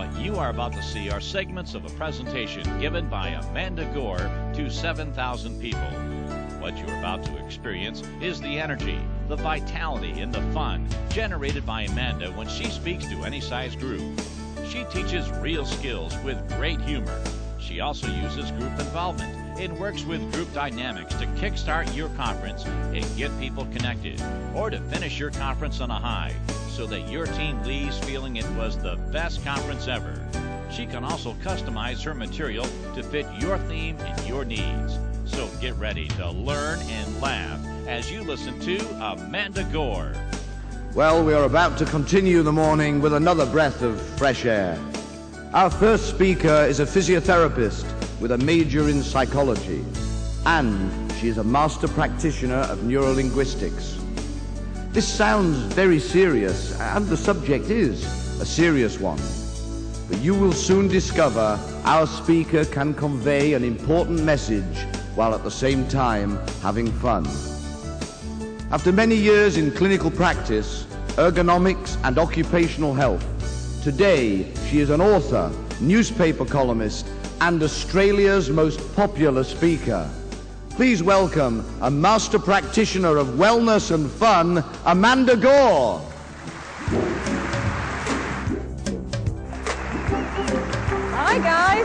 What you are about to see are segments of a presentation given by Amanda Gore to 7,000 people. What you're about to experience is the energy, the vitality, and the fun generated by Amanda when she speaks to any size group. She teaches real skills with great humor. She also uses group involvement and works with group dynamics to kickstart your conference and get people connected, or to finish your conference on a high so that your team leaves feeling it was the best conference ever. She can also customize her material to fit your theme and your needs. So get ready to learn and laugh as you listen to Amanda Gore. Well, we are about to continue the morning with another breath of fresh air. Our first speaker is a physiotherapist with a major in psychology, and she is a master practitioner of neurolinguistics. This sounds very serious, and the subject is a serious one. But you will soon discover our speaker can convey an important message while at the same time having fun. After many years in clinical practice, ergonomics and occupational health, today she is an author, newspaper columnist, and Australia's most popular speaker. Please welcome a master practitioner of wellness and fun, Amanda Gore. Hi guys.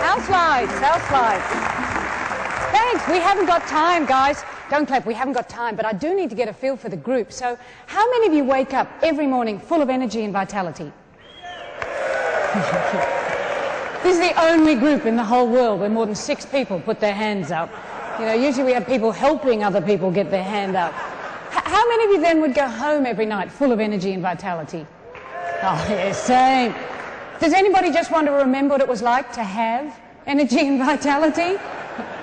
House lights, house lights. Thanks, we haven't got time, guys. Don't clap, we haven't got time, but I do need to get a feel for the group. So, how many of you wake up every morning full of energy and vitality? This is the only group in the whole world where more than 6 people put their hands up. You know, usually we have people helping other people get their hand up. How many of you then would go home every night full of energy and vitality? Oh, yeah, same. Does anybody just want to remember what it was like to have energy and vitality?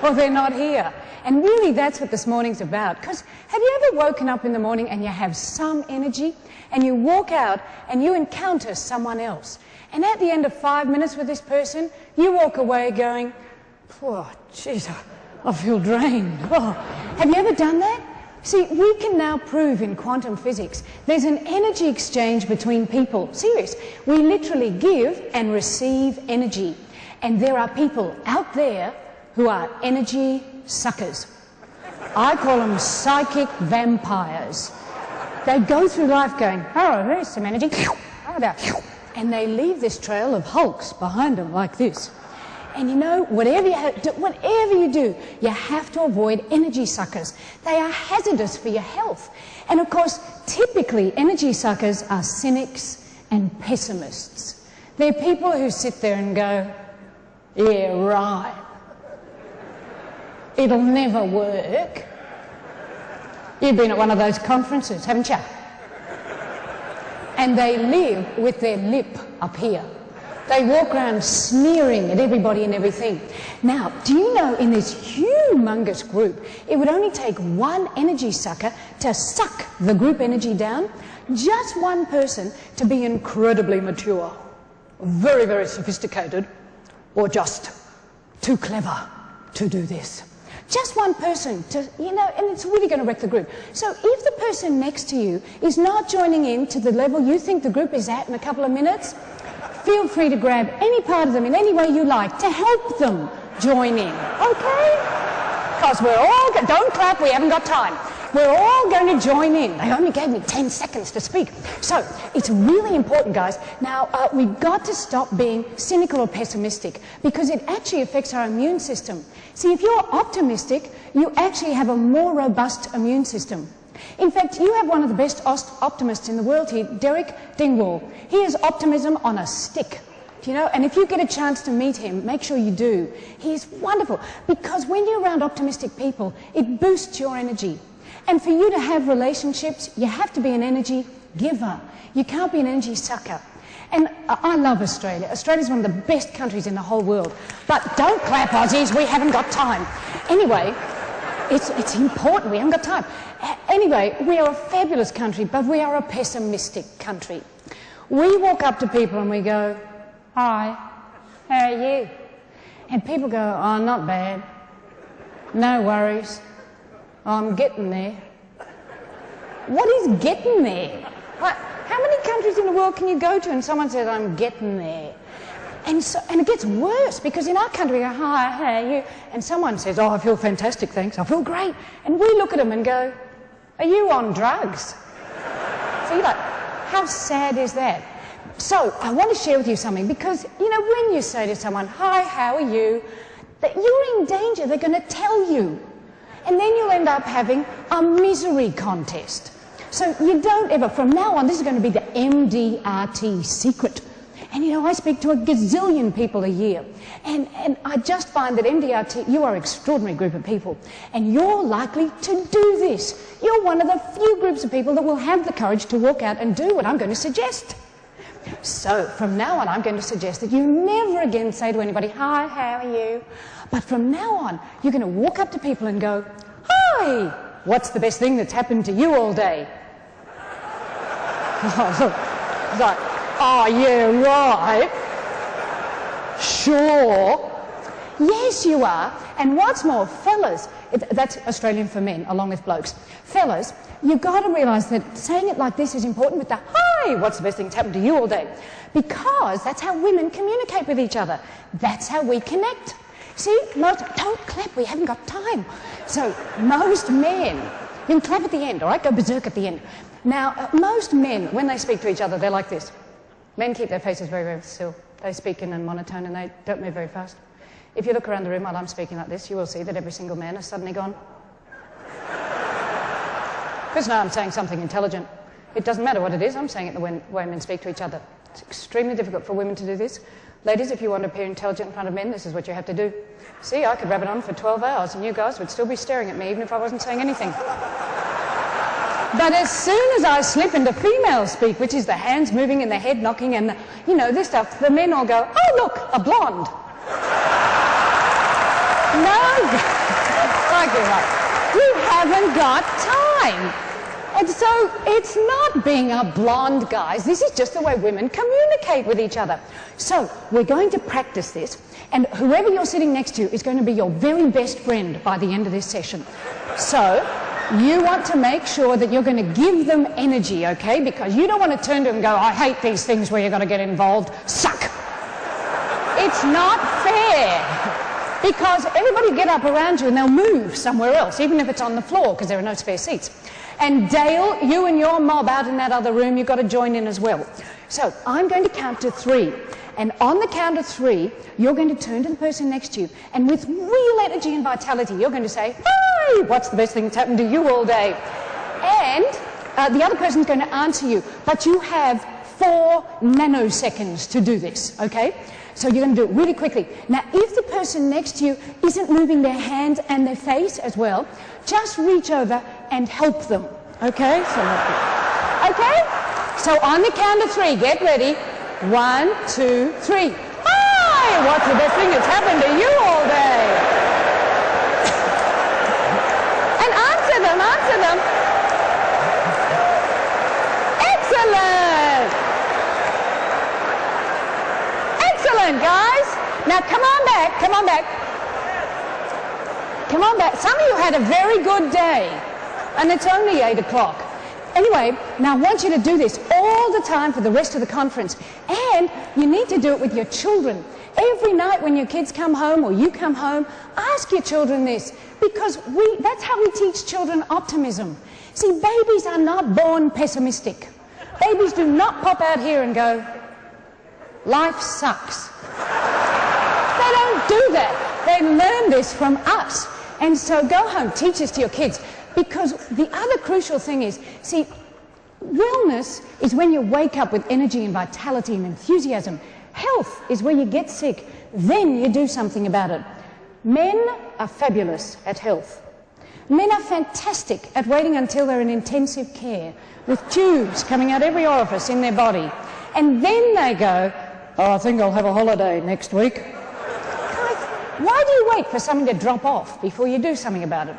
Well, they're not here. And really, that's what this morning's about. Because have you ever woken up in the morning and you have some energy, and you walk out and you encounter someone else, and at the end of 5 minutes with this person, you walk away going, oh, jeez, I feel drained. Oh. Have you ever done that? See, we can now prove in quantum physics there's an energy exchange between people. Serious. We literally give and receive energy. And there are people out there who are energy suckers. I call them psychic vampires. They go through life going, oh, there's some energy. And they leave this trail of hulks behind them like this. And you know, whatever you do, you have to avoid energy suckers. They are hazardous for your health. And of course, typically, energy suckers are cynics and pessimists. They're people who sit there and go, yeah, right. It'll never work. You've been at one of those conferences, haven't you? And they live with their lip up here. They walk around sneering at everybody and everything. Now, do you know in this humongous group, it would only take one energy sucker to suck the group energy down? Just one person to be incredibly mature, very, very sophisticated, or just too clever to do this. Just one person to, you know, and it's really going to wreck the group. So if the person next to you is not joining in to the level you think the group is at in a couple of minutes, feel free to grab any part of them in any way you like to help them join in, okay? Because we're all, don't clap, we haven't got time. We're all going to join in. They only gave me 10 seconds to speak. So it's really important, guys. Now, we've got to stop being cynical or pessimistic because it actually affects our immune system. See, if you're optimistic, you actually have a more robust immune system. In fact, you have one of the best optimists in the world here, Derek Dingwall. He is optimism on a stick. You know, and if you get a chance to meet him, make sure you do. He's wonderful because when you're around optimistic people, it boosts your energy. And for you to have relationships, you have to be an energy giver. You can't be an energy sucker. And I love Australia. Australia's one of the best countries in the whole world. But don't clap, Aussies, we haven't got time. Anyway, it's important, we haven't got time. Anyway, we are a fabulous country, but we are a pessimistic country. We walk up to people and we go, hi, how are you? And people go, oh, not bad. No worries. I'm getting there. What is getting there? What? How how many countries in the world can you go to and someone says, I'm getting there? And it gets worse, because in our country we go, hi, how are you? And someone says, oh, I feel fantastic, thanks, I feel great. And we look at them and go, are you on drugs? So you're like, how sad is that? So I want to share with you something, because, you know, when you say to someone, hi, how are you? That you're in danger, they're going to tell you. And then you'll end up having a misery contest. So you don't ever, from now on, this is going to be the MDRT secret. And you know, I speak to a gazillion people a year. And I just find that MDRT, you are an extraordinary group of people. And you're likely to do this. You're one of the few groups of people that will have the courage to walk out and do what I'm going to suggest. So from now on, I'm going to suggest that you never again say to anybody, hi, how are you? But from now on, you're going to walk up to people and go, hi, what's the best thing that's happened to you all day? It's like, oh, yeah, right. Sure. Yes, you are. And what's more, fellas, that's Australian for men, along with blokes. Fellas, you've got to realise that saying it like this is important with the, hi, what's the best thing that's happened to you all day? Because that's how women communicate with each other. That's how we connect. See, don't clap, we haven't got time. So most men, you can clap at the end, all right, go berserk at the end. Now, most men, when they speak to each other, they're like this. Men keep their faces very, very still. They speak in a monotone and they don't move very fast. If you look around the room while I'm speaking like this, you will see that every single man has suddenly gone. Because now I'm saying something intelligent. It doesn't matter what it is, I'm saying it the way men speak to each other. It's extremely difficult for women to do this. Ladies, if you want to appear intelligent in front of men, this is what you have to do. See, I could rab it on for 12 hours and you guys would still be staring at me even if I wasn't saying anything. But as soon as I slip into female speak, which is the hands moving and the head knocking and, you know, this stuff, the men all go, oh, look, a blonde. No, you haven't got time. And so it's not being a blonde, guys. This is just the way women communicate with each other. So we're going to practice this, and whoever you're sitting next to is going to be your very best friend by the end of this session. So you want to make sure that you're going to give them energy, okay? Because you don't want to turn to them and go, I hate these things where you've got to get involved. Suck. It's not fair. Because everybody will get up around you and they'll move somewhere else, even if it's on the floor, because there are no spare seats. And Dale, you and your mob out in that other room, you've got to join in as well. So I'm going to count to 3. And on the count of 3, you're going to turn to the person next to you. And with real energy and vitality, you're going to say, hi, what's the best thing that's happened to you all day? And the other person's going to answer you. But you have 4 nanoseconds to do this, okay? So you're going to do it really quickly. Now, if the person next to you isn't moving their hands and their face as well, just reach over and help them, okay? So on the count of 3, get ready. 1, 2, 3. Hi! What's the best thing that's happened to you all day? And answer them, answer them. Excellent! Excellent, guys. Now come on back, come on back. Come on back. Some of you had a very good day, and it's only 8 o'clock. Anyway, now I want you to do this all the time for the rest of the conference. And you need to do it with your children. Every night when your kids come home or you come home, ask your children this, because that's how we teach children optimism. See, babies are not born pessimistic. Babies do not pop out here and go, life sucks. They don't do that. They learn this from us. And so go home, teach this to your kids. Because the other crucial thing is, see, wellness is when you wake up with energy and vitality and enthusiasm. Health is where you get sick, then you do something about it. Men are fabulous at health. Men are fantastic at waiting until they're in intensive care with tubes coming out every orifice in their body. And then they go, oh, I think I'll have a holiday next week. Guys, why do you wait for something to drop off before you do something about it?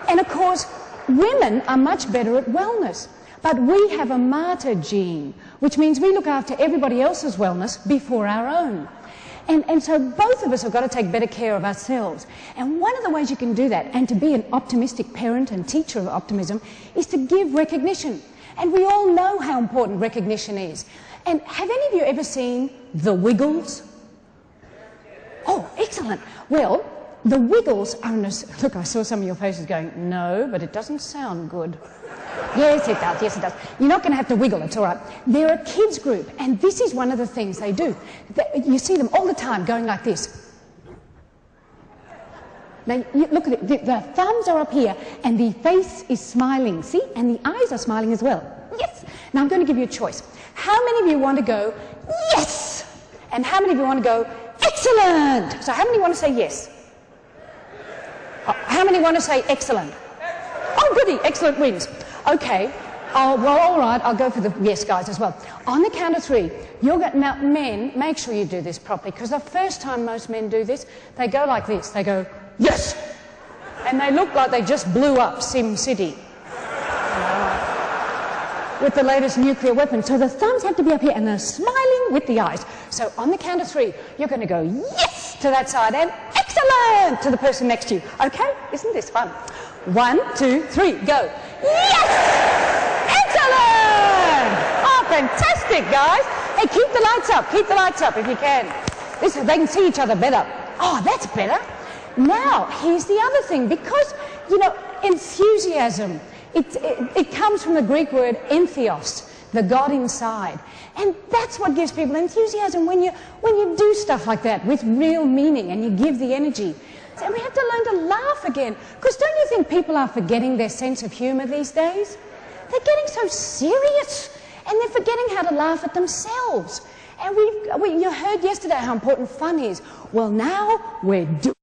And of course, women are much better at wellness. But we have a martyr gene, which means we look after everybody else's wellness before our own. And so both of us have got to take better care of ourselves. And one of the ways you can do that, and to be an optimistic parent and teacher of optimism, is to give recognition. And we all know how important recognition is. And have any of you ever seen The Wiggles? Oh, excellent. Well, The Wiggles are in a... Look, I saw some of your faces going, no, but it doesn't sound good. Yes, it does. Yes, it does. You're not going to have to wiggle. It's all right. They're a kids group, and this is one of the things they do. You see them all the time going like this. Now, look at it. The thumbs are up here, and the face is smiling. See? And the eyes are smiling as well. Yes. Now, I'm going to give you a choice. How many of you want to go, yes? And how many of you want to go, excellent? So how many want to say yes? How many want to say excellent? Oh, goody. Excellent wins. Okay. Oh, well, all right. I'll go for the yes guys as well. On the count of 3, you're going... Now, men, make sure you do this properly, because the first time most men do this, they go like this. They go, yes! And they look like they just blew up Sim City with the latest nuclear weapon. So the thumbs have to be up here, and they're smiling with the eyes. So on the count of 3, you're going to go yes to that side and excellent to the person next to you. Okay? Isn't this fun? 1, 2, 3, go. Yes! Excellent! Oh, fantastic, guys. Hey, keep the lights up. Keep the lights up if you can. They can see each other better. Oh, that's better. Now, here's the other thing. Because, you know, enthusiasm, it comes from the Greek word entheos, the God inside. And that's what gives people enthusiasm, when you do stuff like that with real meaning and you give the energy. So we have to learn to laugh again. Because don't you think people are forgetting their sense of humour these days? They're getting so serious, and they're forgetting how to laugh at themselves. And you heard yesterday how important fun is. Well, now we're doing